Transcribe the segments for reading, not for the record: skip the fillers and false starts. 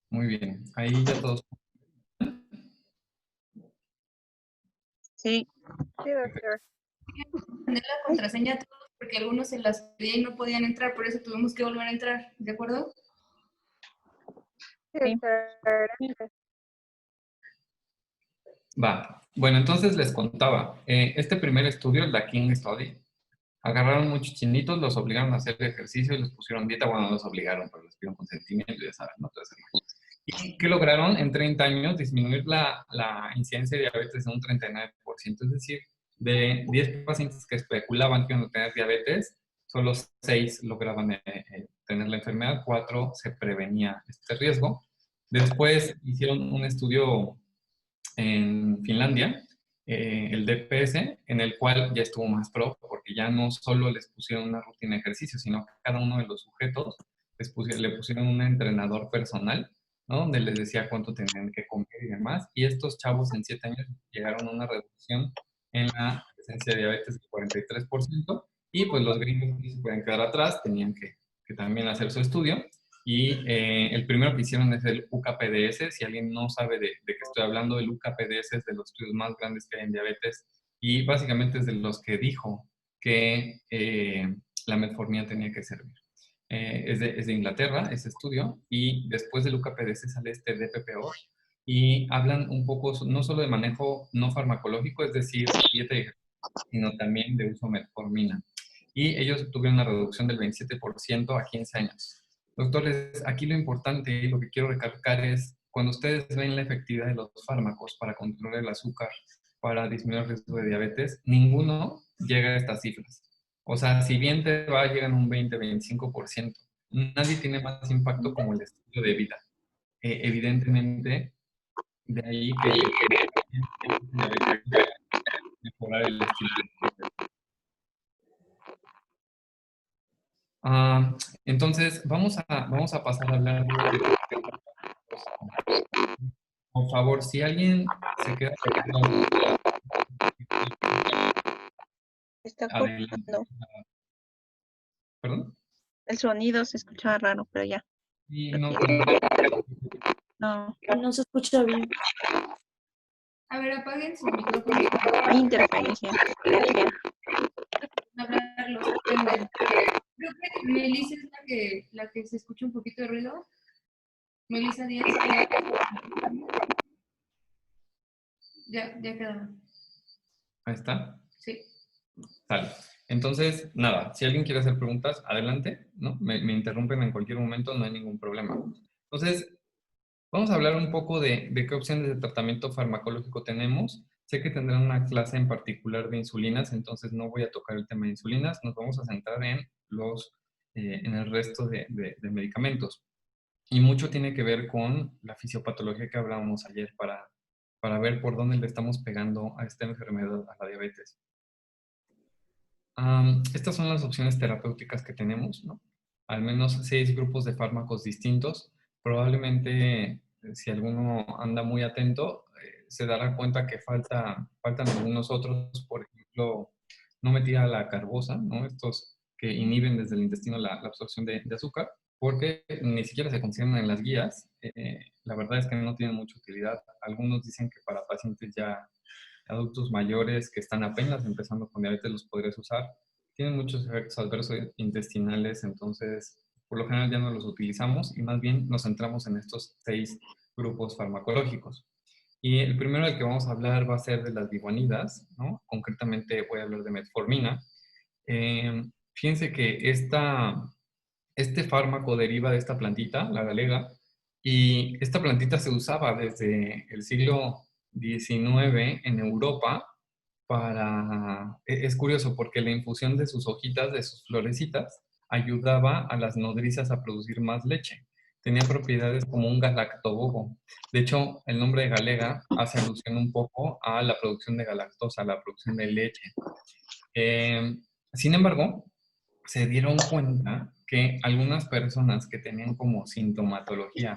Muy bien. Ahí ya todos. Sí. Sí, doctor. Poner la contraseña a todos porque algunos se las pedían y no podían entrar, por eso tuvimos que volver a entrar, ¿de acuerdo? Sí, Sí. doctor. Gracias. Va. Bueno, entonces les contaba. Este primer estudio, el The King Study, agarraron muchos chinitos, los obligaron a hacer ejercicio y les pusieron dieta. Bueno, no los obligaron, pero les pidieron consentimiento, ya saben, ¿no? Todo ese rollo. ¿Y qué lograron? En 30 años disminuir la incidencia de diabetes en un 39%. Es decir, de 10 pacientes que especulaban que iban a tener diabetes, solo 6 lograban tener la enfermedad, 4 se prevenía este riesgo. Después hicieron un estudio en Finlandia, el DPS, en el cual ya estuvo más pro, porque ya no solo les pusieron una rutina de ejercicio, sino que cada uno de los sujetos le pusieron un entrenador personal, ¿no? Donde les decía cuánto tenían que comer y demás. Y estos chavos en 7 años llegaron a una reducción en la presencia de diabetes del 43%. Y pues los gringos no se pueden quedar atrás, tenían que también hacer su estudio. Y el primero que hicieron es el UKPDS. Si alguien no sabe de qué estoy hablando, el UKPDS es de los estudios más grandes que hay en diabetes y básicamente es de los que dijo que la metformina tenía que servir. Es de Inglaterra ese estudio, y después del UKPDS sale este DPPO y hablan un poco no solo de manejo no farmacológico, es decir, dieta y ejercicio, sino también de uso de metformina. Y ellos tuvieron una reducción del 27% a 15 años. Doctores, aquí lo importante y lo que quiero recalcar es, cuando ustedes ven la efectividad de los fármacos para controlar el azúcar, para disminuir el riesgo de diabetes, ninguno llega a estas cifras. O sea, si bien te va, llegan un 20-25%. Nadie tiene más impacto como el estilo de vida. Evidentemente, de ahí que mejorar el estilo de vida. Entonces, vamos a pasar a hablar de... Por favor, si alguien se queda... Está Adelante. cortando. ¿Perdón? El sonido se escuchaba raro, pero ya. Sí, Creo no, que no. No se escucha bien. A ver, apaguen sus micrófonos. Hay interferencia. Hablar, los prenden. Creo que Melissa es la que se escucha un poquito de ruido. Melissa Díaz. Ya quedaron. Ahí está. Sí. Sale. Entonces, nada, si alguien quiere hacer preguntas, adelante, ¿no? Me interrumpen en cualquier momento, no hay ningún problema. Entonces, vamos a hablar un poco de qué opciones de tratamiento farmacológico tenemos. Sé que tendrán una clase en particular de insulinas, entonces no voy a tocar el tema de insulinas, nos vamos a centrar en el resto de medicamentos. Y mucho tiene que ver con la fisiopatología que hablábamos ayer para ver por dónde le estamos pegando a esta enfermedad, a la diabetes. Estas son las opciones terapéuticas que tenemos, ¿no? Al menos 6 grupos de fármacos distintos. Probablemente, si alguno anda muy atento, se dará cuenta que faltan algunos otros, por ejemplo, no metida la carbosa, ¿no? Estos que inhiben desde el intestino la absorción de azúcar, porque ni siquiera se consideran en las guías. La verdad es que no tienen mucha utilidad. Algunos dicen que para pacientes ya adultos mayores que están apenas empezando con diabetes los podrías usar. Tienen muchos efectos adversos intestinales, entonces por lo general ya no los utilizamos y más bien nos centramos en estos 6 grupos farmacológicos. Y el primero del que vamos a hablar va a ser de las biguanidas, ¿no? Concretamente voy a hablar de metformina. Fíjense que este fármaco deriva de esta plantita, la galega, y esta plantita se usaba desde el siglo XIX en Europa es curioso porque la infusión de sus hojitas, de sus florecitas, ayudaba a las nodrizas a producir más leche. Tenía propiedades como un galactobogo. De hecho, el nombre de galega hace alusión un poco a la producción de galactosa, la producción de leche. Sin embargo, se dieron cuenta que algunas personas que tenían como sintomatología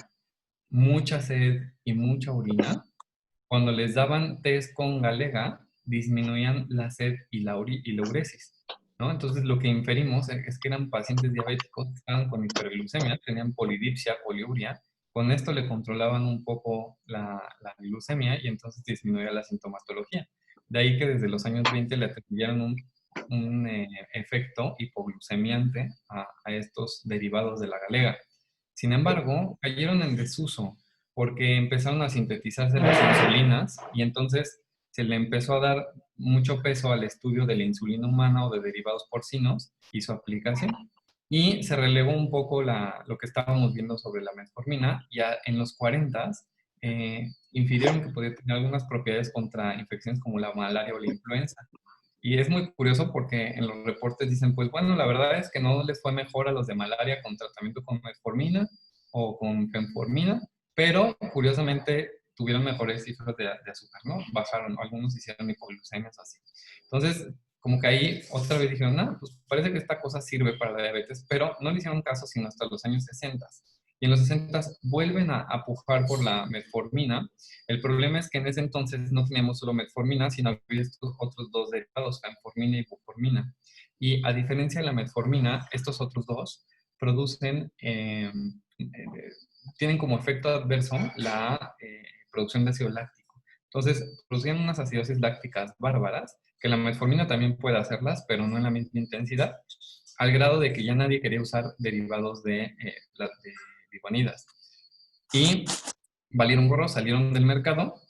mucha sed y mucha orina, cuando les daban test con galega, disminuían la sed y la uresis, ¿no? Entonces, lo que inferimos es que eran pacientes diabéticos que estaban con hiperglucemia, tenían polidipsia, poliuria, Con esto le controlaban un poco la glucemia y entonces disminuía la sintomatología. De ahí que desde los años 20 le atribuyeron un efecto hipoglucemiante a estos derivados de la galega. Sin embargo, cayeron en desuso porque empezaron a sintetizarse las insulinas y entonces se le empezó a dar mucho peso al estudio de la insulina humana o de derivados porcinos y su aplicación. Y se relegó un poco lo que estábamos viendo sobre la metformina. Ya en los 40 infirieron que podía tener algunas propiedades contra infecciones como la malaria o la influenza. Y es muy curioso porque en los reportes dicen, pues bueno, la verdad es que no les fue mejor a los de malaria con tratamiento con metformina o con fenformina, pero curiosamente tuvieron mejores cifras de azúcar, ¿no? Bajaron, algunos hicieron hipoglucemias así. Entonces, como que ahí otra vez dijeron, no, pues parece que esta cosa sirve para la diabetes, pero no le hicieron caso sino hasta los años 60. Y en los 60 vuelven a pujar por la metformina. El problema es que en ese entonces no teníamos solo metformina, sino había estos otros dos derivados, fenformina y buformina. Y a diferencia de la metformina, estos otros dos producen, tienen como efecto adverso la producción de ácido láctico. Entonces, producían unas acidosis lácticas bárbaras, que la metformina también puede hacerlas, pero no en la misma intensidad, al grado de que ya nadie quería usar derivados de bivanidas. Y valieron gorro, salieron del mercado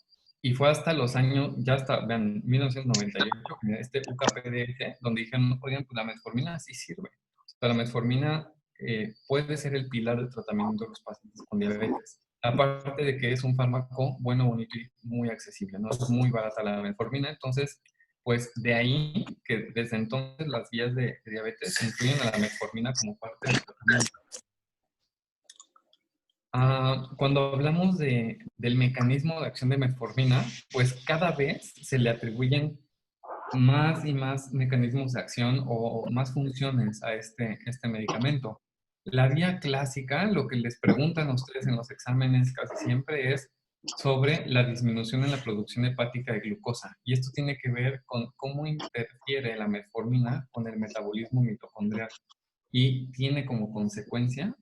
y fue hasta los años, ya hasta, vean, 1998, este UKPDF, donde dijeron, oigan, pues la metformina sí sirve. O sea, la metformina puede ser el pilar de tratamiento de los pacientes con diabetes. Aparte de que es un fármaco bueno, bonito y muy accesible, ¿no? Es muy barata la metformina, entonces, pues de ahí que desde entonces las guías de diabetes incluyen a la metformina como parte del tratamiento. Cuando hablamos del mecanismo de acción de metformina, pues cada vez se le atribuyen más y más mecanismos de acción o más funciones a este medicamento. La vía clásica, lo que les preguntan a ustedes en los exámenes casi siempre es sobre la disminución en la producción hepática de glucosa. Y esto tiene que ver con cómo interfiere la metformina con el metabolismo mitocondrial. Y tiene como consecuencia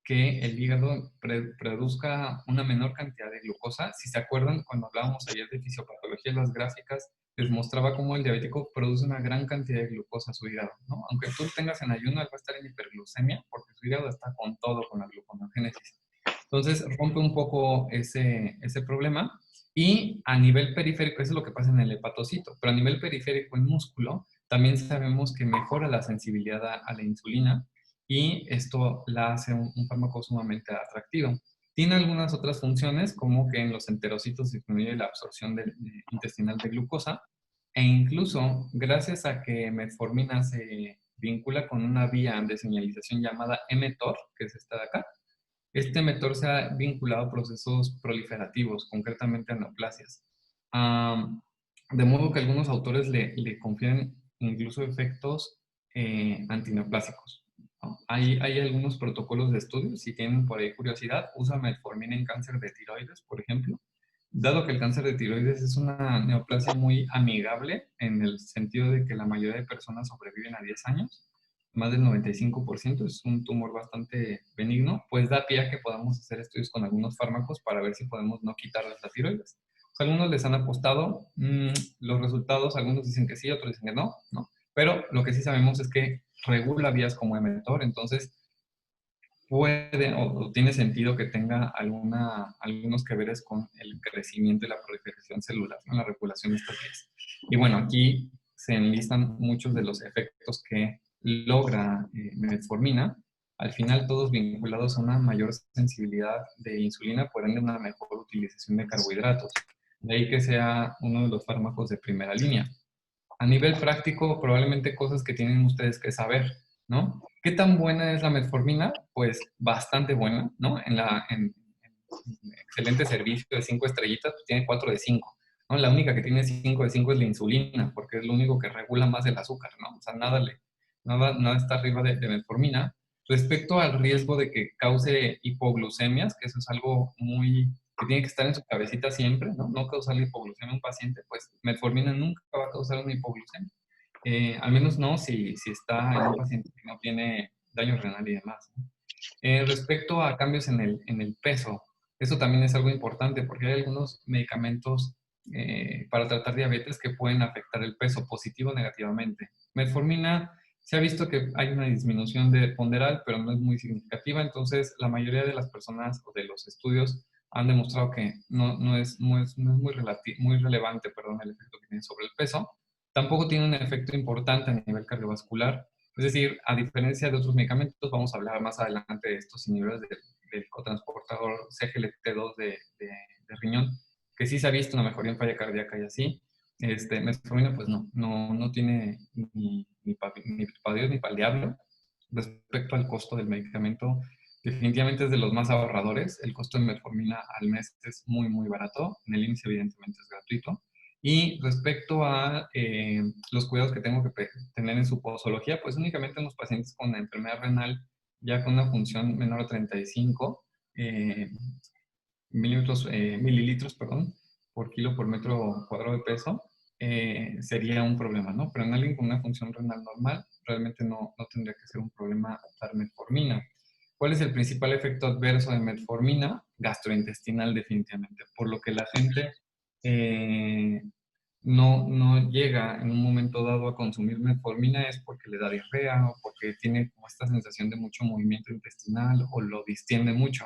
que el hígado produzca una menor cantidad de glucosa. Si se acuerdan, cuando hablábamos ayer de fisiopatología, las gráficas les mostraba cómo el diabético produce una gran cantidad de glucosa a su hígado, ¿no? Aunque tú tengas en ayuno, él va a estar en hiperglucemia porque su hígado está con todo, con la gluconeogénesis. Entonces, rompe un poco ese problema. Y a nivel periférico, eso es lo que pasa en el hepatocito, pero a nivel periférico en músculo, también sabemos que mejora la sensibilidad a la insulina y esto la hace un fármaco sumamente atractivo. Tiene algunas otras funciones, como que en los enterocitos disminuye la absorción intestinal de glucosa, e incluso gracias a que metformina se vincula con una vía de señalización llamada mTOR, que es esta de acá, este mTOR se ha vinculado a procesos proliferativos, concretamente a neoplasias. De modo que algunos autores le confieren incluso efectos antineoplásicos. Hay algunos protocolos de estudio, si tienen por ahí curiosidad, usa metformina en cáncer de tiroides, por ejemplo, dado que el cáncer de tiroides es una neoplasia muy amigable en el sentido de que la mayoría de personas sobreviven a 10 años, más del 95%, es un tumor bastante benigno, pues da pie a que podamos hacer estudios con algunos fármacos para ver si podemos no quitarles la tiroides. Pues algunos les han apostado, los resultados, algunos dicen que sí, otros dicen que no, ¿no? Pero lo que sí sabemos es que regula vías como mTOR, entonces puede o tiene sentido que tenga algunos que veres con el crecimiento y la proliferación celular, ¿no? La regulación de estas vías. Y bueno, aquí se enlistan muchos de los efectos que logra metformina, al final todos vinculados a una mayor sensibilidad de insulina, por ende una mejor utilización de carbohidratos. De ahí que sea uno de los fármacos de primera línea. A nivel práctico, probablemente cosas que tienen ustedes que saber, ¿no? ¿Qué tan buena es la metformina? Pues bastante buena, ¿no? En excelente servicio de 5 estrellitas, pues tiene 4 de 5, ¿no? La única que tiene 5 de 5 es la insulina, porque es lo único que regula más el azúcar, ¿no? O sea, nada está arriba de metformina. Respecto al riesgo de que cause hipoglucemias, que eso es algo que tiene que estar en su cabecita siempre, ¿no? No causar hipoglucemia a un paciente, pues metformina nunca va a causar una hipoglucemia. Al menos no si está en un paciente que no tiene daño renal y demás, ¿no? Respecto a cambios en el peso, Eso también es algo importante porque hay algunos medicamentos para tratar diabetes que pueden afectar el peso positivo o negativamente. Metformina, se ha visto que hay una disminución de ponderal, pero no es muy significativa, entonces la mayoría de las personas o de los estudios han demostrado que no es muy relevante, perdón, el efecto que tiene sobre el peso. Tampoco tiene un efecto importante a nivel cardiovascular. Es decir, a diferencia de otros medicamentos, vamos a hablar más adelante de estos inhibidores del cotransportador CGLT2 de riñón, que sí se ha visto una mejoría en falla cardíaca y así. Metformina, pues no tiene ni para Dios ni para el diablo. Respecto al costo del medicamento, definitivamente es de los más ahorradores. El costo de metformina al mes es muy, muy barato. En el IMSS, evidentemente, es gratuito. Y respecto a los cuidados que tengo que tener en su posología, pues únicamente en los pacientes con enfermedad renal ya con una función menor a 35 mililitros, perdón, por kilo por metro cuadrado de peso, sería un problema, ¿no? Pero en alguien con una función renal normal, realmente no tendría que ser un problema dar metformina. ¿Cuál es el principal efecto adverso de metformina? Gastrointestinal, definitivamente. Por lo que la gente no llega en un momento dado a consumir metformina es porque le da diarrea o porque tiene como esta sensación de mucho movimiento intestinal o lo distiende mucho.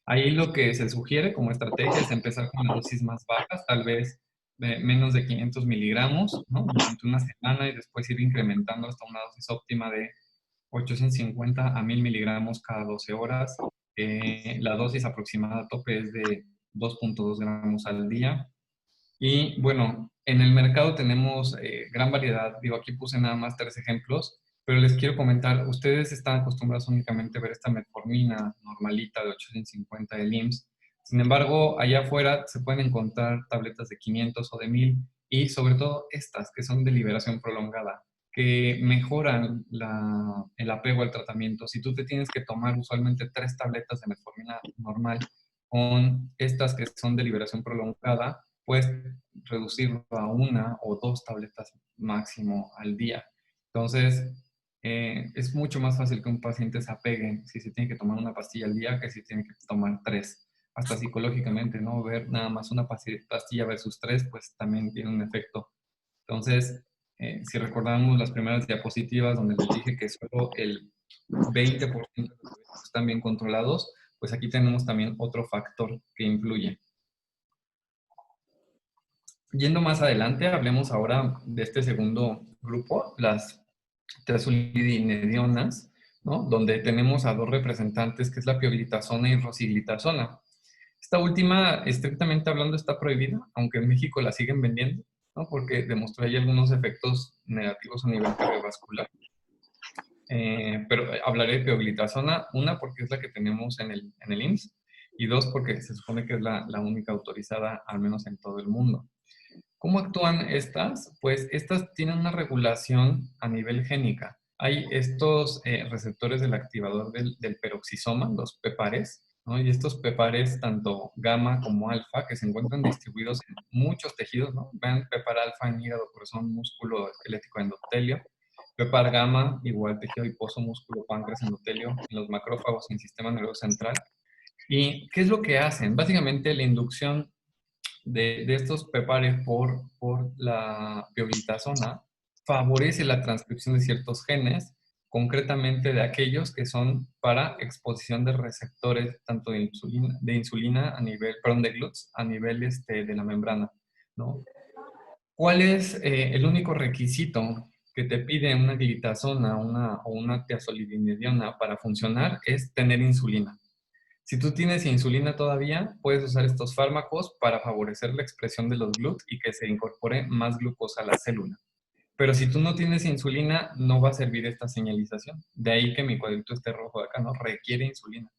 Ahí lo que se sugiere como estrategia es empezar con dosis más bajas, tal vez de menos de 500 miligramos, ¿no? Durante una semana y después ir incrementando hasta una dosis óptima de 850 a 1000 miligramos cada 12 horas. La dosis aproximada tope es de 2.2 gramos al día. Y bueno, en el mercado tenemos gran variedad. Digo, aquí puse nada más 3 ejemplos, pero les quiero comentar, ustedes están acostumbrados únicamente a ver esta metformina normalita de 850 del IMSS. Sin embargo, allá afuera se pueden encontrar tabletas de 500 o de 1000 y sobre todo estas que son de liberación prolongada, que mejoran el apego al tratamiento. Si tú te tienes que tomar usualmente 3 tabletas de metformina normal con estas que son de liberación prolongada, puedes reducirlo a 1 o 2 tabletas máximo al día. Entonces, es mucho más fácil que un paciente se apegue si se tiene que tomar una pastilla al día que si tiene que tomar 3. Hasta psicológicamente, ¿no? Ver nada más una pastilla versus 3, pues también tiene un efecto. Entonces, si recordamos las primeras diapositivas donde les dije que solo el 20% de los diabéticos están bien controlados, pues aquí tenemos también otro factor que influye. Yendo más adelante, hablemos ahora de este segundo grupo, las triazolidinedionas, ¿no? Donde tenemos a 2 representantes, que es la pioglitazona y rosiglitazona. Esta última, estrictamente hablando, está prohibida, aunque en México la siguen vendiendo, ¿no? Porque demostró ahí algunos efectos negativos a nivel cardiovascular. Pero hablaré de pioglitazona, 1, porque es la que tenemos en el IMSS, y 2, porque se supone que es la única autorizada, al menos en todo el mundo. ¿Cómo actúan estas? Pues estas tienen una regulación a nivel génica. Hay estos receptores del activador del peroxisoma, los PPARes, ¿no? Y estos PPARes, tanto gamma como alfa, que se encuentran distribuidos en muchos tejidos, ¿no? Vean PPAR alfa en hígado, corazón, músculo esquelético, endotelio. PPAR gamma, igual tejido adiposo, músculo, páncreas, endotelio, en los macrófagos y en sistema nervioso central. ¿Y qué es lo que hacen? Básicamente la inducción de estos PPARes por la pioglitazona favorece la transcripción de ciertos genes, concretamente de aquellos que son para exposición de receptores tanto de insulina a nivel, perdón, de GLUTs a nivel de la membrana, ¿no? ¿Cuál es el único requisito que te pide una glitazona o una tiazolidinediona para funcionar? Es tener insulina. Si tú tienes insulina todavía, puedes usar estos fármacos para favorecer la expresión de los GLUT y que se incorpore más glucosa a la célula. Pero si tú no tienes insulina, no va a servir esta señalización. De ahí que mi cuadrito esté rojo de acá, ¿no? Requiere insulina.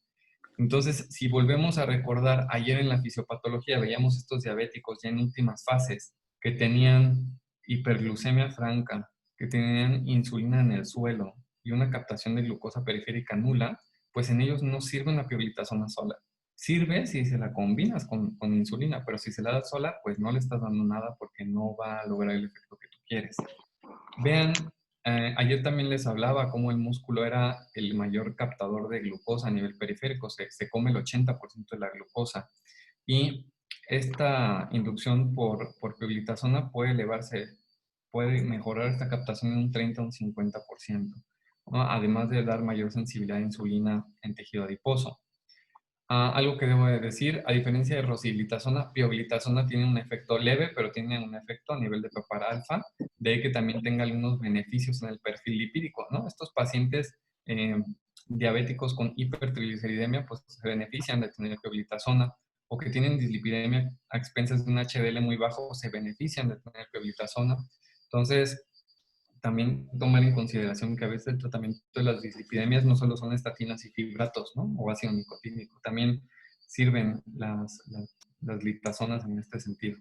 Entonces, si volvemos a recordar, ayer en la fisiopatología veíamos estos diabéticos ya en últimas fases que tenían hiperglucemia franca, que tenían insulina en el suelo y una captación de glucosa periférica nula, pues en ellos no sirve una pioglitazona sola. Sirve si se la combinas con insulina, pero si se la das sola, pues no le estás dando nada porque no va a lograr el efecto que tú quieres. Vean Ayer también les hablaba cómo el músculo era el mayor captador de glucosa a nivel periférico, se come el 80% de la glucosa. Y esta inducción por pioglitazona puede mejorar esta captación en un 30 o un 50%, ¿no? Además de dar mayor sensibilidad a insulina en tejido adiposo. Algo que debo de decir, a diferencia de rosiglitazona, pioglitazona tiene un efecto leve, pero tiene un efecto a nivel de PPAR alfa, de ahí que también tenga algunos beneficios en el perfil lipídico, ¿no? Estos pacientes diabéticos con hipertrigliceridemia, pues se benefician de tener pioglitazona, o que tienen dislipidemia a expensas de un HDL muy bajo, se benefician de tener pioglitazona. Entonces, también tomar en consideración que a veces el tratamiento de las dislipidemias no solo son estatinas y fibratos, ¿no? O ácido nicotínico, también sirven las glitazonas en este sentido.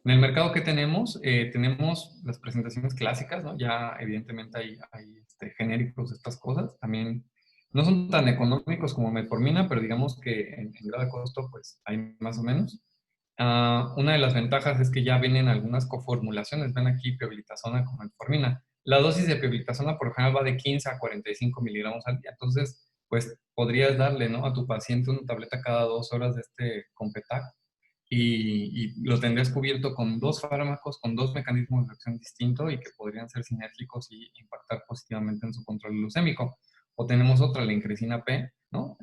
En el mercado que tenemos, tenemos las presentaciones clásicas, ¿no? Ya evidentemente hay genéricos de estas cosas, también no son tan económicos como metformina, pero digamos que en grado de costo pues hay más o menos. Una de las ventajas es que ya vienen algunas coformulaciones. Ven aquí pioglitazona con metformina. La dosis de pioglitazona por lo general va de 15 a 45 miligramos al día. Entonces, pues podrías darle, ¿no?, a tu paciente una tableta cada 2 horas de este Competac y lo tendrías cubierto con 2 fármacos, con 2 mecanismos de acción distintos y que podrían ser sinérgicos y impactar positivamente en su control glucémico. O tenemos otra, la incresina P, ¿no?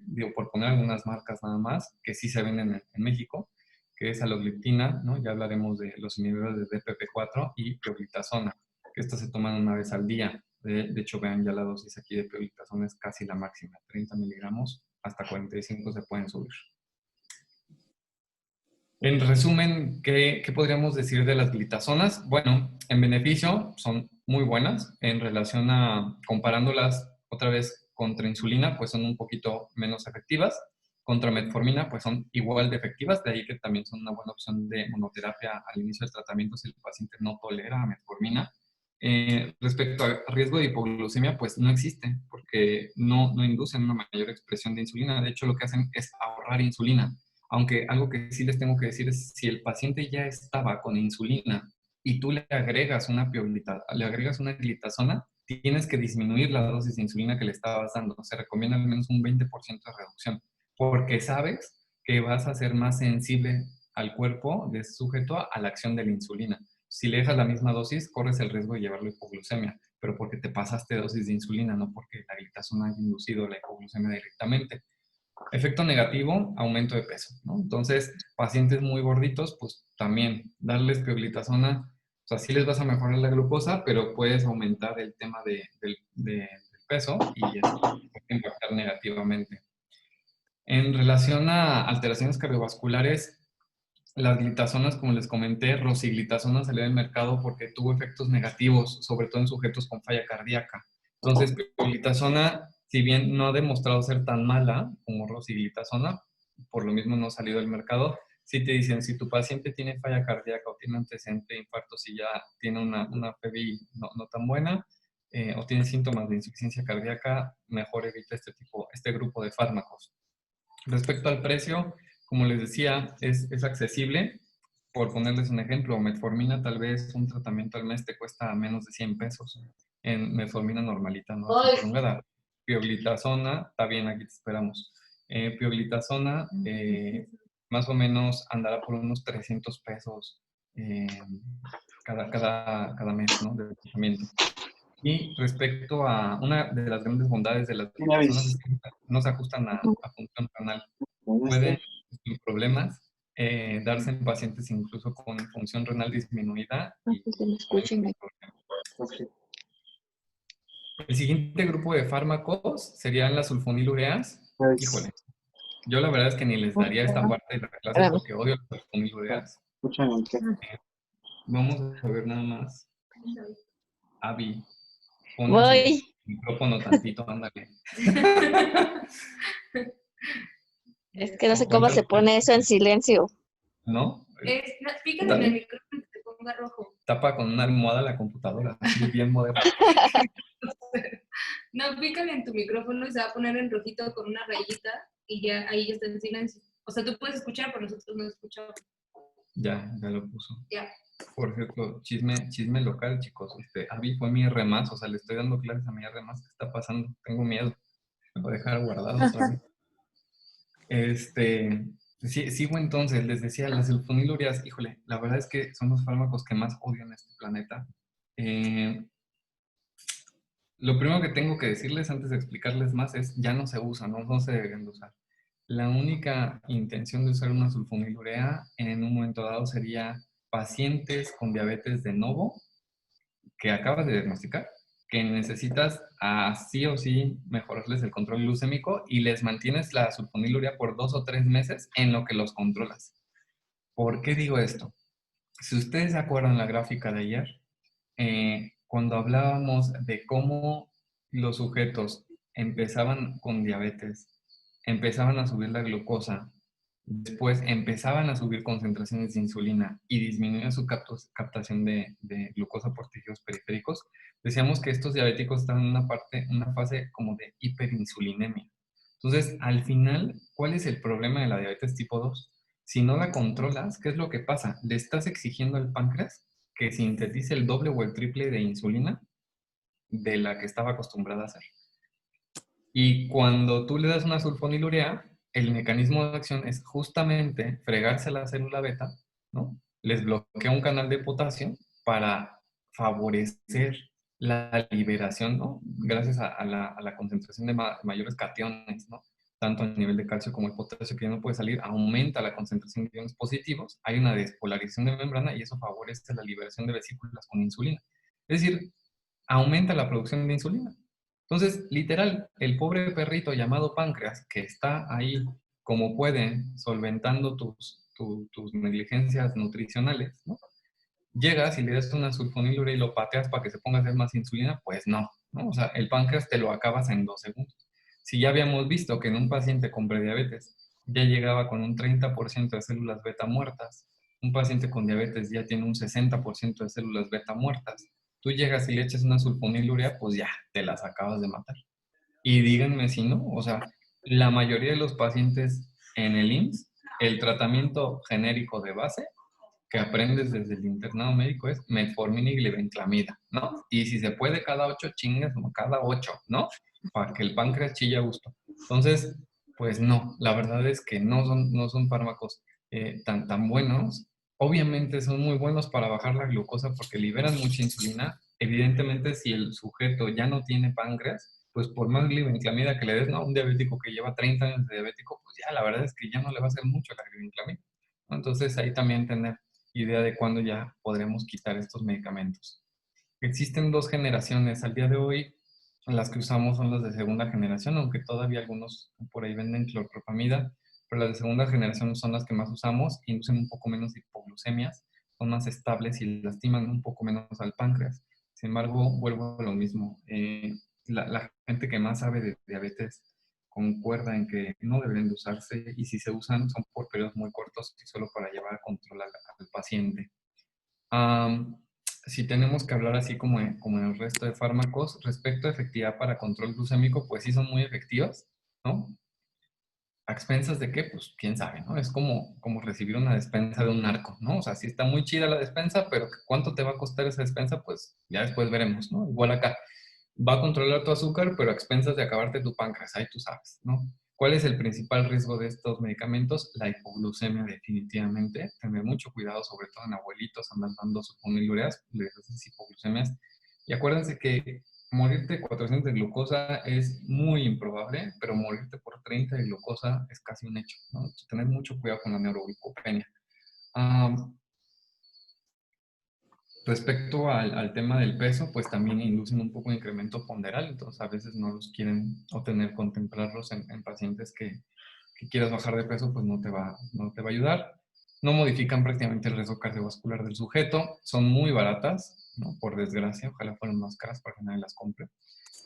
Digo, por poner algunas marcas nada más, que sí se venden en México, que es alogliptina, ¿no? Ya hablaremos de los inhibidores de DPP4 y pioglitazona, que estas se toman una vez al día. De hecho, vean, ya la dosis aquí de pioglitazona es casi la máxima, 30 miligramos, hasta 45 se pueden subir. En resumen, ¿qué podríamos decir de las glitazonas? Bueno, en beneficio son muy buenas. En relación a, comparándolas otra vez contra insulina, pues son un poquito menos efectivas. Contra metformina, pues son igual de efectivas, de ahí que también son una buena opción de monoterapia al inicio del tratamiento si el paciente no tolera metformina. Respecto a riesgo de hipoglucemia, pues no existe, porque no inducen una mayor expresión de insulina. De hecho, lo que hacen es ahorrar insulina. Aunque algo que sí les tengo que decir es, si el paciente ya estaba con insulina y tú le agregas una glitazona, tienes que disminuir la dosis de insulina que le estabas dando. Se recomienda al menos un 20% de reducción, porque sabes que vas a ser más sensible al cuerpo de ese sujeto a la acción de la insulina. Si le dejas la misma dosis, corres el riesgo de llevarlo a hipoglucemia, pero porque te pasaste dosis de insulina, no porque la glitazona haya inducido la hipoglucemia directamente. Efecto negativo, aumento de peso, ¿no? Entonces, pacientes muy gorditos, pues también darles pioglitazona, o sea, sí les vas a mejorar la glucosa, pero puedes aumentar el tema del peso y eso puede impactar negativamente. En relación a alteraciones cardiovasculares, las glitazonas, como les comenté, rosiglitazona salió del mercado porque tuvo efectos negativos, sobre todo en sujetos con falla cardíaca. Entonces, pioglitazona, si bien no ha demostrado ser tan mala como rosiglitazona, por lo mismo no ha salido del mercado. Si te dicen, si tu paciente tiene falla cardíaca o tiene antecedente de infarto, si ya tiene una PBI no tan buena, o tiene síntomas de insuficiencia cardíaca, mejor evita este grupo de fármacos. Respecto al precio, como les decía, es accesible. Por ponerles un ejemplo, metformina, tal vez un tratamiento al mes te cuesta menos de 100 pesos. En metformina normalita, no prolongada. Pioglitazona, está bien, aquí te esperamos. Pioglitazona, más o menos andará por unos 300 pesos cada mes, ¿no?, de tratamiento. Y respecto a una de las grandes bondades de las glitazonas es que no se ajustan a función renal. Pueden, sin problemas, darse en pacientes incluso con función renal disminuida. El siguiente grupo de fármacos serían las sulfonilureas. Híjole, yo la verdad es que ni les daría esta parte de la clase porque odio las sulfonilureas. Vamos a ver nada más. Avi, pon el micrófono tantito, ándale. Es que no sé cómo se pone eso en silencio. ¿No? Pícale en el micrófono que se ponga rojo. Tapa con una almohada la computadora, así bien moderna. No, pícale en tu micrófono y se va a poner en rojito con una rayita y ya ahí ya está en silencio. O sea, tú puedes escuchar, pero nosotros no escuchamos. Ya lo puso. Ya. Por cierto, chisme local, chicos. Avi fue mi R+, o sea, le estoy dando clases a mi R+. ¿Qué está pasando? Tengo miedo. Me voy a dejar guardado otra vez. Sigo entonces, les decía, las sulfonilurias, híjole, la verdad es que son los fármacos que más odio en este planeta. Lo primero que tengo que decirles antes de explicarles más es, ya no se usan, no se deben de usar. La única intención de usar una sulfonilurea en un momento dado sería pacientes con diabetes de novo que acabas de diagnosticar, que necesitas sí o sí mejorarles el control glucémico y les mantienes la sulfonilurea por 2 o 3 meses en lo que los controlas. ¿Por qué digo esto? Si ustedes se acuerdan la gráfica de ayer, cuando hablábamos de cómo los sujetos empezaban con diabetes, empezaban a subir la glucosa, después empezaban a subir concentraciones de insulina y disminuía su captación de glucosa por tejidos periféricos, decíamos que estos diabéticos están en una fase como de hiperinsulinemia. Entonces, al final, ¿cuál es el problema de la diabetes tipo 2? Si no la controlas, ¿qué es lo que pasa? Le estás exigiendo al páncreas que sintetice el doble o el triple de insulina de la que estaba acostumbrada a hacer. Y cuando tú le das una sulfonilurea, el mecanismo de acción es justamente fregarse a la célula beta, ¿no? Les bloquea un canal de potasio para favorecer la liberación, ¿no? Gracias a la concentración de mayores cationes, ¿no? Tanto a nivel de calcio como el potasio que ya no puede salir, aumenta la concentración de iones positivos, hay una despolarización de membrana y eso favorece la liberación de vesículas con insulina. Es decir, aumenta la producción de insulina. Entonces, literal, el pobre perrito llamado páncreas, que está ahí como puede, solventando tus negligencias nutricionales, ¿no? Llegas y le das una sulfonilurea y lo pateas para que se ponga a hacer más insulina, pues no, ¿no? O sea, el páncreas te lo acabas en 2 segundos. Si ya habíamos visto que en un paciente con prediabetes ya llegaba con un 30% de células beta muertas, un paciente con diabetes ya tiene un 60% de células beta muertas, tú llegas y le echas una sulfonilurea, pues ya, te las acabas de matar. Y díganme si no, o sea, la mayoría de los pacientes en el IMSS, el tratamiento genérico de base que aprendes desde el internado médico es metformina y glibenclamida, ¿no? Y si se puede cada 8 chingas, como cada 8, ¿no? Para que el páncreas chille a gusto. Entonces, pues no, la verdad es que no son fármacos tan buenos. Obviamente son muy buenos para bajar la glucosa porque liberan mucha insulina. Evidentemente, si el sujeto ya no tiene páncreas, pues por más glibenclamida que le des, ¿no? Un diabético que lleva 30 años de diabético, pues ya la verdad es que ya no le va a hacer mucho la glibenclamida, ¿no? Entonces ahí también tener idea de cuándo ya podremos quitar estos medicamentos. Existen 2 generaciones. Al día de hoy, las que usamos son las de segunda generación, aunque todavía algunos por ahí venden clorpropamida, pero las de segunda generación son las que más usamos, inducen un poco menos de hipoglucemias, son más estables y lastiman un poco menos al páncreas. Sin embargo, vuelvo a lo mismo. La gente que más sabe de diabetes concuerda en que no deberían de usarse y si se usan son por periodos muy cortos y solo para llevar a control al paciente. Si tenemos que hablar así como en el resto de fármacos, respecto a efectividad para control glucémico, pues sí son muy efectivas, ¿no? ¿A expensas de qué? Pues quién sabe, ¿no? Es como recibir una despensa de un narco, ¿no? O sea, sí está muy chida la despensa, pero ¿cuánto te va a costar esa despensa? Pues ya después veremos, ¿no? Igual acá. Va a controlar tu azúcar, pero a expensas de acabarte tu páncreas, ahí tú sabes, ¿no? ¿Cuál es el principal riesgo de estos medicamentos? La hipoglucemia, definitivamente. Tener mucho cuidado, sobre todo en abuelitos, andan dando sulfonilureas, les haces hipoglucemias. Y acuérdense que morirte de 400 de glucosa es muy improbable, pero morirte por 30 de glucosa es casi un hecho, ¿no? Entonces, tener mucho cuidado con la neuroglicopenia. Respecto al tema del peso, pues también inducen un poco de incremento ponderal, entonces a veces no los quieren o contemplarlos en pacientes que quieras bajar de peso, pues no te va a ayudar. No modifican prácticamente el riesgo cardiovascular del sujeto, son muy baratas, ¿no? Por desgracia, ojalá fueran más caras para que nadie las compre.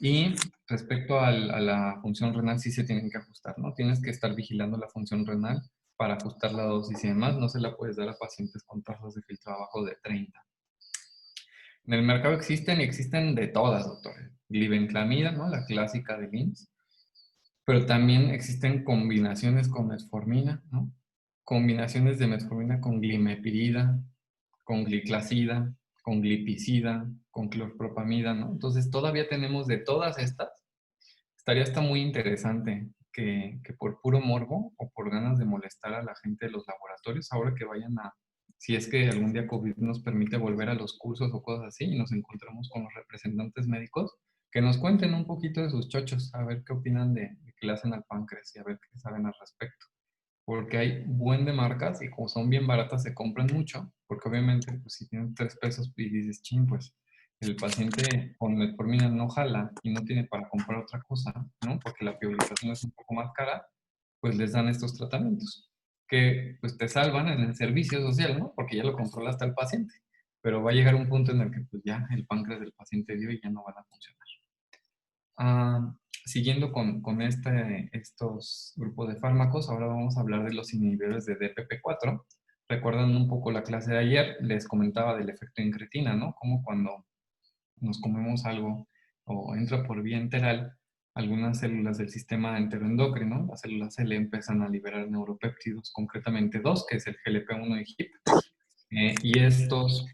Y respecto a la función renal, sí se tienen que ajustar, ¿no? Tienes que estar vigilando la función renal para ajustar la dosis y demás. No se la puedes dar a pacientes con tasas de filtrado abajo de 30. En el mercado existen de todas, doctor. Glibenclamida, ¿no? La clásica de IMSS. Pero también existen combinaciones con metformina, ¿no? Combinaciones de metformina con glimepirida, con gliclazida, con glipizida, con clorpropamida, ¿no? Entonces todavía tenemos de todas estas. Estaría hasta muy interesante que por puro morbo o por ganas de molestar a la gente de los laboratorios, ahora que vayan a, si es que algún día COVID nos permite volver a los cursos o cosas así y nos encontramos con los representantes médicos, que nos cuenten un poquito de sus chochos, a ver qué opinan de qué le hacen al páncreas y a ver qué saben al respecto. Porque hay buen de marcas y como son bien baratas se compran mucho, porque obviamente pues, si tienen 3 pesos y dices, ching, pues el paciente con metformina no jala y no tiene para comprar otra cosa, ¿no? Porque la priorización es un poco más cara, pues les dan estos tratamientos que pues te salvan en el servicio social, ¿no? Porque ya lo controla hasta el paciente, pero va a llegar un punto en el que pues ya el páncreas del paciente dio y ya no van a funcionar. Siguiendo con estos grupos de fármacos, ahora vamos a hablar de los inhibidores de DPP4. Recordando un poco la clase de ayer, les comentaba del efecto incretina, ¿no? Como cuando nos comemos algo o entra por vía enteral, algunas células del sistema enteroendocrino, las células C le empiezan a liberar neuropéptidos, concretamente 2, que es el GLP-1 y HIP. Y estos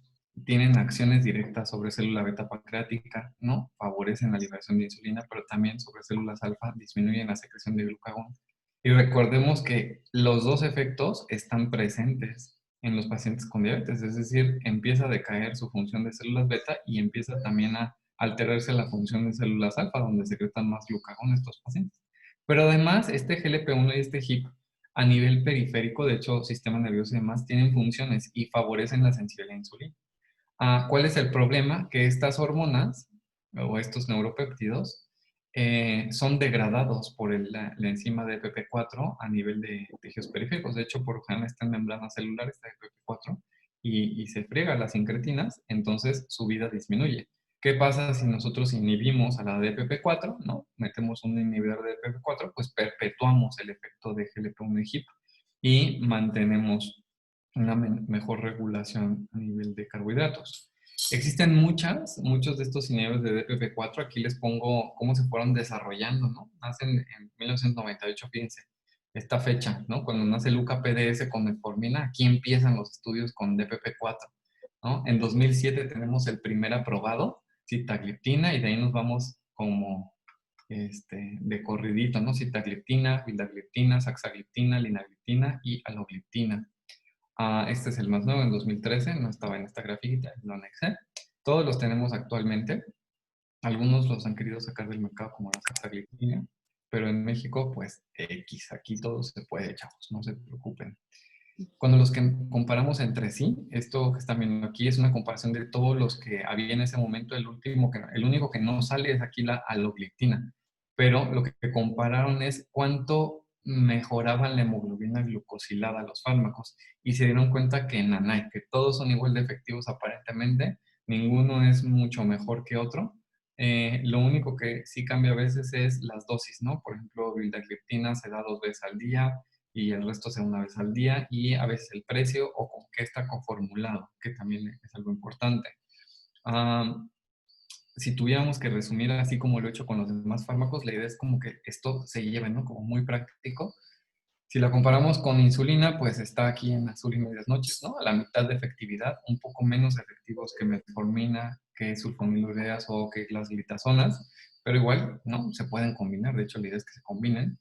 tienen acciones directas sobre célula beta pancreática, ¿no? Favorecen la liberación de insulina, pero también sobre células alfa disminuyen la secreción de glucagón. Y recordemos que los dos efectos están presentes en los pacientes con diabetes, es decir, empieza a decaer su función de células beta y empieza también a alterarse la función de células alfa, donde secretan más glucagón estos pacientes. Pero además, este GLP-1 y este HIP a nivel periférico, de hecho, sistema nervioso y demás, tienen funciones y favorecen la sensibilidad a la insulina. ¿Cuál es el problema? Que estas hormonas o estos neuropéptidos son degradados por la enzima de PP4 a nivel de tejidos periféricos. De hecho, por lo general está en membranas celulares de PP4 y se friega las incretinas, entonces su vida disminuye. ¿Qué pasa si nosotros inhibimos a la DPP4, ¿no? Metemos un inhibidor de DPP4, pues perpetuamos el efecto de GLP-1 y HIP y mantenemos una mejor regulación a nivel de carbohidratos. Existen muchos de estos inhibidores de DPP4. Aquí les pongo cómo se fueron desarrollando, ¿no? Nacen en 1998, fíjense, esta fecha, ¿no? Cuando nace el UCA-PDS con metformina, aquí empiezan los estudios con DPP4, ¿no? En 2007 tenemos el primer aprobado, sitagliptina, y de ahí nos vamos como de corridito, ¿no? Sitagliptina, vildagliptina, saxagliptina, linagliptina y alogliptina. Este es el más nuevo, en 2013, no estaba en esta grafiquita, lo anexé. Todos los tenemos actualmente. Algunos los han querido sacar del mercado como la saxagliptina, pero en México, pues, aquí todo se puede, chavos, no se preocupen. Cuando los que comparamos entre sí, esto que están viendo aquí es una comparación de todos los que había en ese momento. El único que no sale es aquí la alogliptina, pero lo que compararon es cuánto mejoraban la hemoglobina glucosilada los fármacos y se dieron cuenta que que todos son igual de efectivos aparentemente, ninguno es mucho mejor que otro. Lo único que sí cambia a veces es las dosis, ¿no? Por ejemplo, vildagliptina se da 2 veces al día, y el resto sea 1 vez al día, y a veces el precio o con qué está conformulado, que también es algo importante. Si tuviéramos que resumir así como lo he hecho con los demás fármacos, la idea es como que esto se lleve, ¿no? Como muy práctico. Si la comparamos con insulina, pues está aquí en azul y medias noches, ¿no? A la mitad de efectividad, un poco menos efectivos que metformina, que sulfonilureas o que las glitazonas, pero igual, ¿no? Se pueden combinar, de hecho la idea es que se combinen.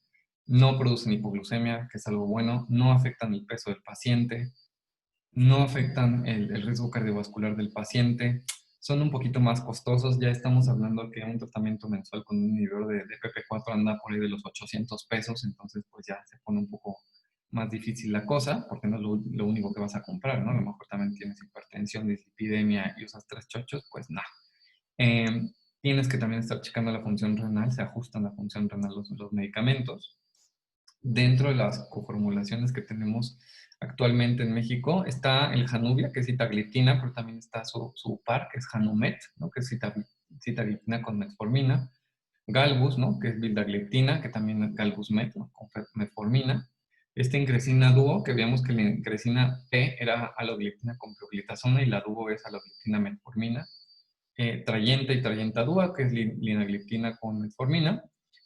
No producen hipoglucemia, que es algo bueno, no afectan el peso del paciente, no afectan el riesgo cardiovascular del paciente, son un poquito más costosos. Ya estamos hablando que un tratamiento mensual con un inhibidor de DPP4 anda por ahí de los 800 pesos, entonces pues ya se pone un poco más difícil la cosa, porque no es lo único que vas a comprar, ¿no? A lo mejor también tienes hipertensión, dislipidemia y usas 3 chochos, pues nada. Tienes que también estar checando la función renal, se ajustan la función renal los medicamentos. Dentro de las coformulaciones que tenemos actualmente en México está el Januvia, que es sitagliptina, pero también está su par, que es Janumet, ¿no? Que es sitagliptina con metformina. Galbus, ¿no? Que es vildagliptina, que también es Galbus-Met, ¿no? Con metformina. Incresina Duo, que veíamos que la incresina P era alogliptina con pioglitazona y la Duo es alogliptina metformina. Trayenta y Trayenta Duo, que es linagliptina con metformina.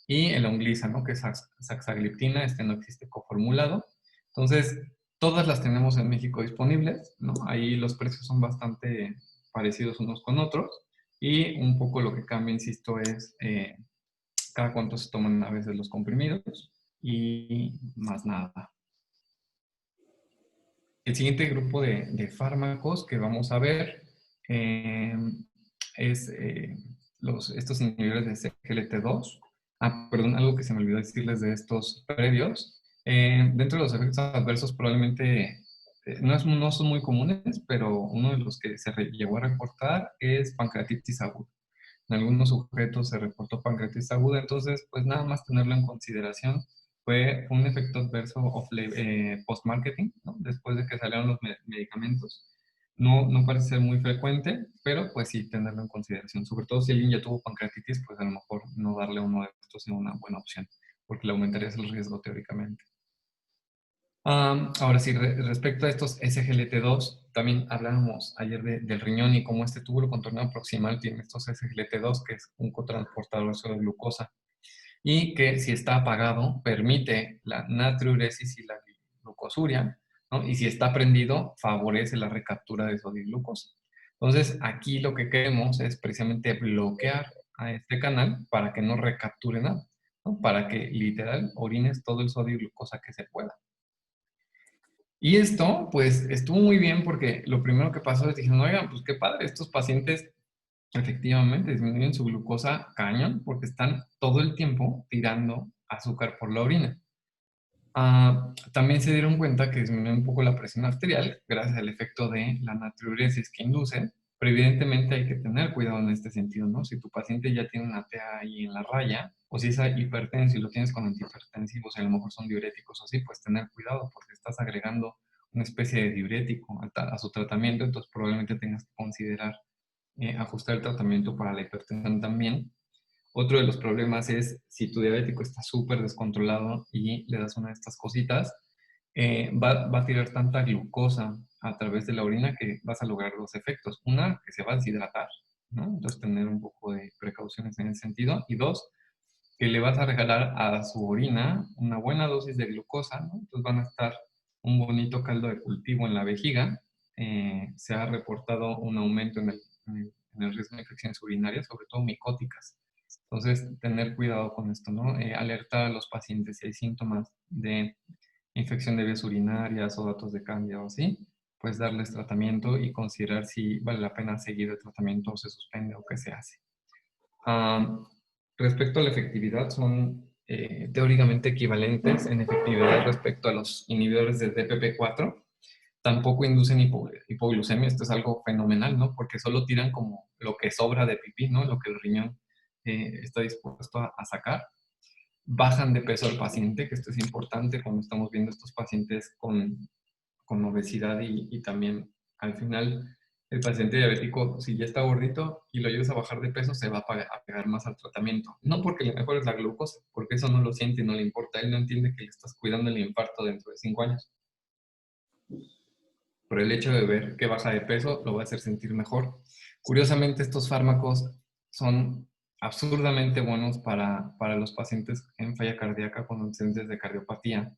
Y el Onglisa, ¿no? Que es saxagliptina, no existe coformulado. Entonces, Todas las tenemos en México disponibles, ¿no? Ahí los precios son bastante parecidos unos con otros. Y un poco lo que cambia, insisto, es cada cuánto se toman a veces los comprimidos y más nada. El siguiente grupo de fármacos que vamos a ver es estos inhibidores de CGLT2. Perdón, algo que se me olvidó decirles de estos previos. Dentro de los efectos adversos probablemente no son muy comunes, pero uno de los que se llegó a reportar es pancreatitis aguda. En algunos sujetos se reportó pancreatitis aguda, entonces pues nada más tenerlo en consideración. Fue un efecto adverso post-marketing, ¿no? Después de que salieron los medicamentos. No parece ser muy frecuente, pero pues sí tenerlo en consideración. Sobre todo si alguien ya tuvo pancreatitis, pues a lo mejor no darle uno de estos es una buena opción, porque le aumentaría el riesgo teóricamente. Ahora sí, respecto a estos SGLT2, también hablábamos ayer del riñón y cómo este túbulo contornado proximal tiene estos SGLT2, que es un cotransportador de glucosa, y que si está apagado permite la natriuresis y la glucosuria, ¿no? Y si está prendido favorece la recaptura de sodio y glucosa. Entonces aquí lo que queremos es precisamente bloquear a este canal para que no recapture nada, ¿no? Para que literal orines todo el sodio y glucosa que se pueda. Y esto, pues, estuvo muy bien porque lo primero que pasó es, dijeron, oigan, pues qué padre, estos pacientes efectivamente disminuyen su glucosa cañón porque están todo el tiempo tirando azúcar por la orina. También se dieron cuenta que disminuye un poco la presión arterial gracias al efecto de la natriuresis que induce, pero evidentemente hay que tener cuidado en este sentido, ¿no? Si tu paciente ya tiene una TA ahí en la raya, o si es hipertenso y lo tienes con antihipertensivos y a lo mejor son diuréticos o así, pues tener cuidado porque estás agregando una especie de diurético a su tratamiento, entonces probablemente tengas que considerar ajustar el tratamiento para la hipertensión también. Otro de los problemas es si tu diabético está súper descontrolado y le das una de estas cositas, va a tirar tanta glucosa a través de la orina que vas a lograr dos efectos. Una, que se va a deshidratar, ¿no? Entonces tener un poco de precauciones en ese sentido. Y dos, que le vas a regalar a su orina una buena dosis de glucosa, ¿no? Entonces van a estar un bonito caldo de cultivo en la vejiga. Se ha reportado un aumento en el riesgo de infecciones urinarias, sobre todo micóticas. Entonces, tener cuidado con esto, ¿no? Alertar a los pacientes si hay síntomas de infección de vías urinarias o datos de cambio o así, pues darles tratamiento y considerar si vale la pena seguir el tratamiento o se suspende o qué se hace. Respecto a la efectividad, son teóricamente equivalentes en efectividad respecto a los inhibidores de DPP4. Tampoco inducen hipoglucemia, esto es algo fenomenal, ¿no? Porque solo tiran como lo que sobra de pipí, ¿no? Lo que el riñón está dispuesto a sacar. Bajan de peso al paciente, que esto es importante cuando estamos viendo estos pacientes con obesidad y también al final el paciente diabético, si ya está gordito y lo ayudas a bajar de peso, se va a pegar más al tratamiento. No porque le mejores la glucosa, porque eso no lo siente y no le importa. Él no entiende que le estás cuidando el infarto dentro de 5 años. Por el hecho de ver que baja de peso, lo va a hacer sentir mejor. Curiosamente, estos fármacos son absurdamente buenos para los pacientes en falla cardíaca con antecedentes de cardiopatía.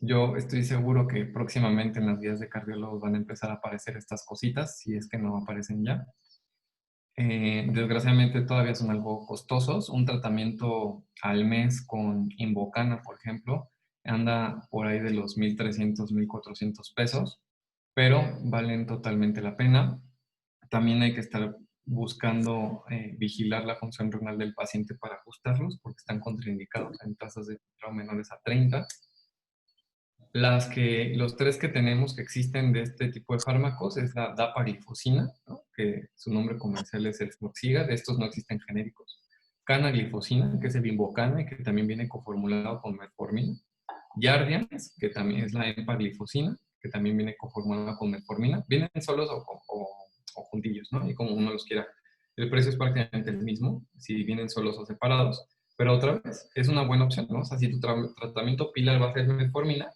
Yo estoy seguro que próximamente en las guías de cardiólogos van a empezar a aparecer estas cositas, si es que no aparecen ya. Desgraciadamente todavía son algo costosos. Un tratamiento al mes con Invokana, por ejemplo, anda por ahí de los 1,300, 1,400 pesos, pero valen totalmente la pena. También hay que estar buscando vigilar la función renal del paciente para ajustarlos, porque están contraindicados en tasas de filtrado menores a 30. Los tres que tenemos que existen de este tipo de fármacos es la dapaglifosina, ¿no? Que su nombre comercial es el Floxiga, de estos no existen genéricos. Canaglifosina, que es el Invokana y que también viene coformulado con metformina. Jardiance, que también es la empaglifosina, que también viene coformulada con metformina. Vienen solos o juntillos, ¿no? Y como uno los quiera. El precio es prácticamente el mismo, si vienen solos o separados. Pero otra vez, es una buena opción, ¿no? O sea, si tu tratamiento pilar va a ser metformina,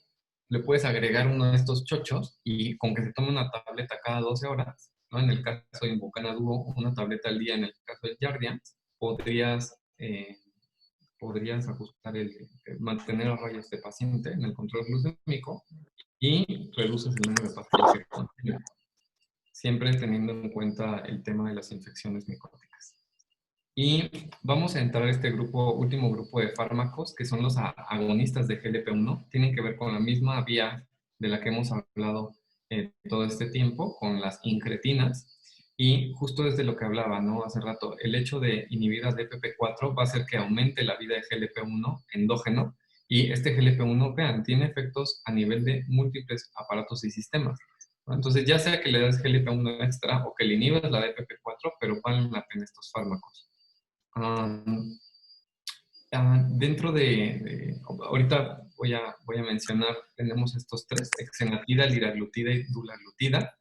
le puedes agregar uno de estos chochos y con que se tome una tableta cada 12 horas, ¿no? En el caso de Invokana Duo, una tableta al día. En el caso de Jardiance, podrías podrías ajustar mantener a raya este paciente en el control glucémico y reduces el número de pastillas que contiene, siempre teniendo en cuenta el tema de las infecciones micóticas. Y vamos a entrar a este último grupo de fármacos, que son los agonistas de GLP-1. Tienen que ver con la misma vía de la que hemos hablado todo este tiempo, con las incretinas. Y justo desde lo que hablaba, ¿no? Hace rato, el hecho de inhibir a DPP4 va a hacer que aumente la vida de GLP-1 endógeno. Y este GLP-1, vean, tiene efectos a nivel de múltiples aparatos y sistemas, ¿no? Entonces, ya sea que le das GLP-1 extra o que le inhibas la DPP4, pero valen la pena estos fármacos. Dentro ahorita voy a mencionar, tenemos estos tres, exenatida, liraglutida y dulaglutida.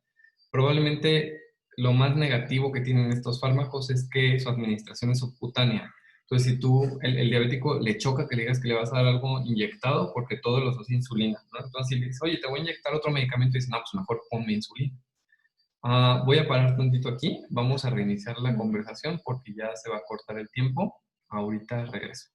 Probablemente lo más negativo que tienen estos fármacos es que su administración es subcutánea. Entonces, si tú, el diabético le choca que le digas que le vas a dar algo inyectado porque todos los usa insulina, ¿no? Entonces, si le dices, oye, te voy a inyectar otro medicamento, y dices, no, pues mejor ponme insulina. Voy a parar tantito aquí, vamos a reiniciar la conversación porque ya se va a cortar el tiempo. Ahorita regreso.